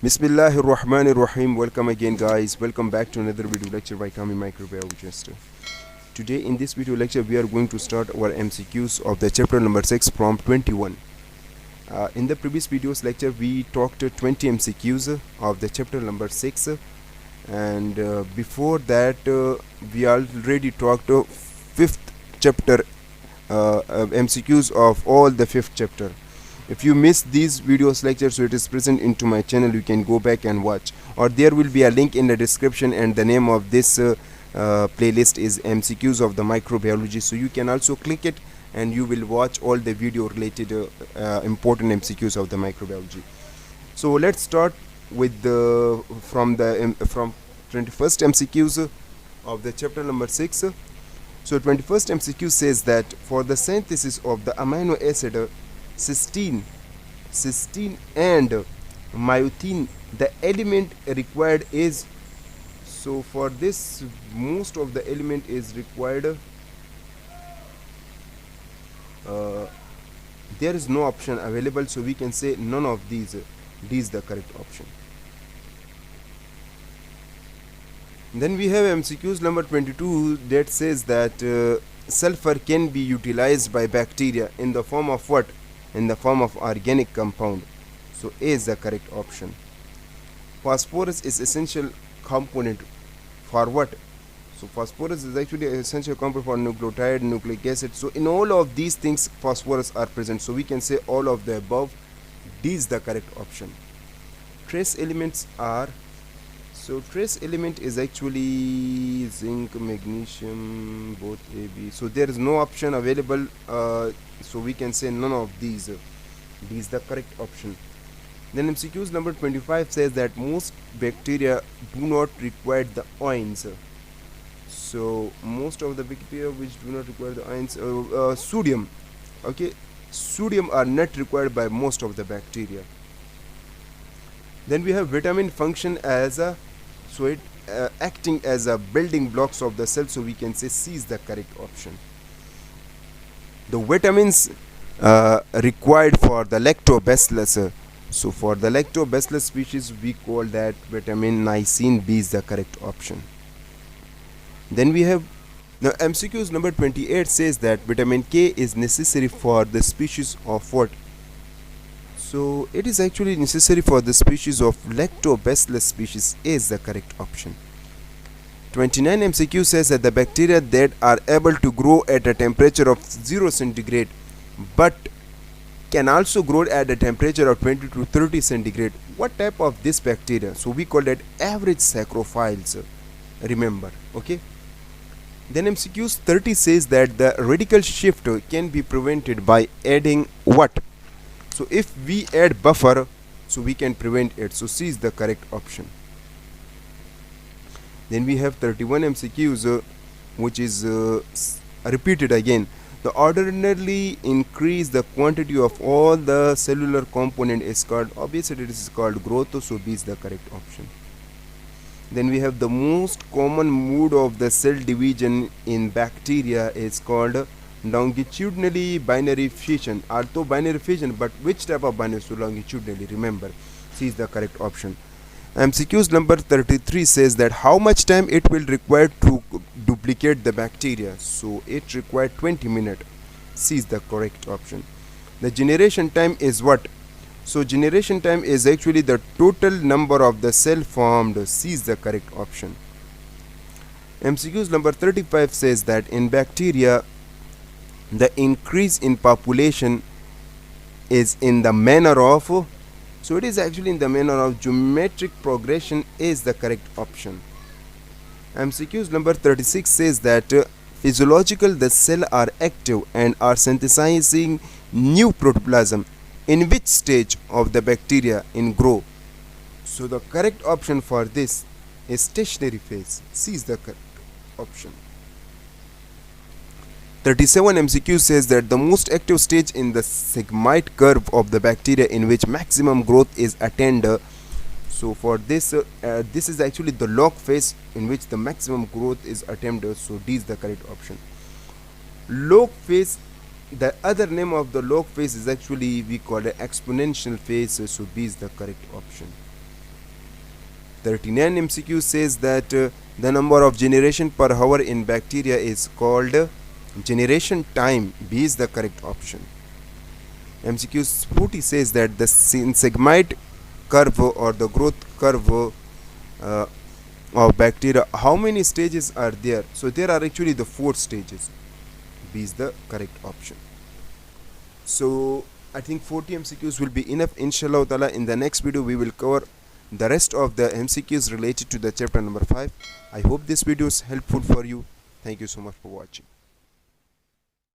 Bismillahir Rahmanir Rahim. Welcome again, guys. Welcome back to another video lecture by Kami Microbiologist. Today, in this video lecture, we are going to start our MCQs of the chapter number 6 from 21. In the previous videos lecture, we talked 20 MCQs of the chapter number 6, and before that, we already talked 5th chapter MCQs of all the 5th chapter. If you missed these videos lectures, so it is present into my channel, you can go back and watch, or there will be a link in the description, and the name of this playlist is MCQs of the microbiology, so you can also click it and you will watch all the video related important MCQs of the microbiology. So let's start with the from 21st MCQs of the chapter number 6. So 21st MCQ says that for the synthesis of the amino acid cysteine and myotin, the element required is, so for this most of the element is required, there is no option available, so we can say none of these is the correct option. Then we have MCQs number 22 that says that sulfur can be utilized by bacteria in the form of what? In the form of organic compound. So A is the correct option. Phosphorus is essential component for what? So phosphorus is actually an essential component for nucleotide, nucleic acid. So in all of these things phosphorus are present, so we can say all of the above. D is the correct option. Trace elements are, so trace element is actually zinc, magnesium, both A, B. So there is no option available, so we can say none of these. D is the correct option. Then MCQs number 25 says that most bacteria do not require the ions. So most of the bacteria which do not require the ions, sodium, okay, sodium are not required by most of the bacteria. Then we have vitamin function as a, so it acting as a building blocks of the cell, so we can say C is the correct option. The vitamins required for the lactobacillus, so for the lactobacillus species we call that vitamin niacin. B is the correct option. Then we have the MCQs number 28 says that vitamin K is necessary for the species of what? So it is actually necessary for the species of lactobacillus species. A is the correct option. 29 MCQ says that the bacteria that are able to grow at a temperature of 0 centigrade but can also grow at a temperature of 20 to 30 centigrade. What type of this bacteria? So we call that average sacrophiles. Remember, okay? Then MCQs 30 says that the radical shift can be prevented by adding what? So if we add buffer, so we can prevent it. So C is the correct option. Then we have 31 MCQs which is repeated again. The ordinarily increase the quantity of all the cellular component is called, obviously it is called growth, so B is the correct option. Then we have the most common mode of the cell division in bacteria is called longitudinally binary fission. Although binary fission, but which type of binary? So longitudinally, remember, C is the correct option. MCQs number 33 says that how much time it will require to duplicate the bacteria. So it required 20 minutes. C is the correct option. The generation time is what? So generation time is actually the total number of the cell formed. C is the correct option. MCQs number 35 says that in bacteria the increase in population is in the manner of, so it is actually in the manner of geometric progression. Is the correct option. MCQs number 36 says that physiological the cell are active and are synthesizing new protoplasm. In which stage of the bacteria in grow? So the correct option for this is stationary phase. C is the correct option. 37 MCQ says that the most active stage in the sigmoid curve of the bacteria in which maximum growth is attained. So for this, this is actually the log phase in which the maximum growth is attained. So D is the correct option. Log phase, the other name of the log phase is actually we call it exponential phase. So B is the correct option. 39 MCQ says that the number of generation per hour in bacteria is called generation time. B is the correct option. MCQ 40 says that the sigmoid curve or the growth curve uh, of bacteria, how many stages are there? So there are actually the 4 stages. B is the correct option. So I think 40 MCQs will be enough, inshallah ta'ala. In the next video we will cover the rest of the MCQs related to the chapter number 5. I hope this video is helpful for you. Thank you so much for watching.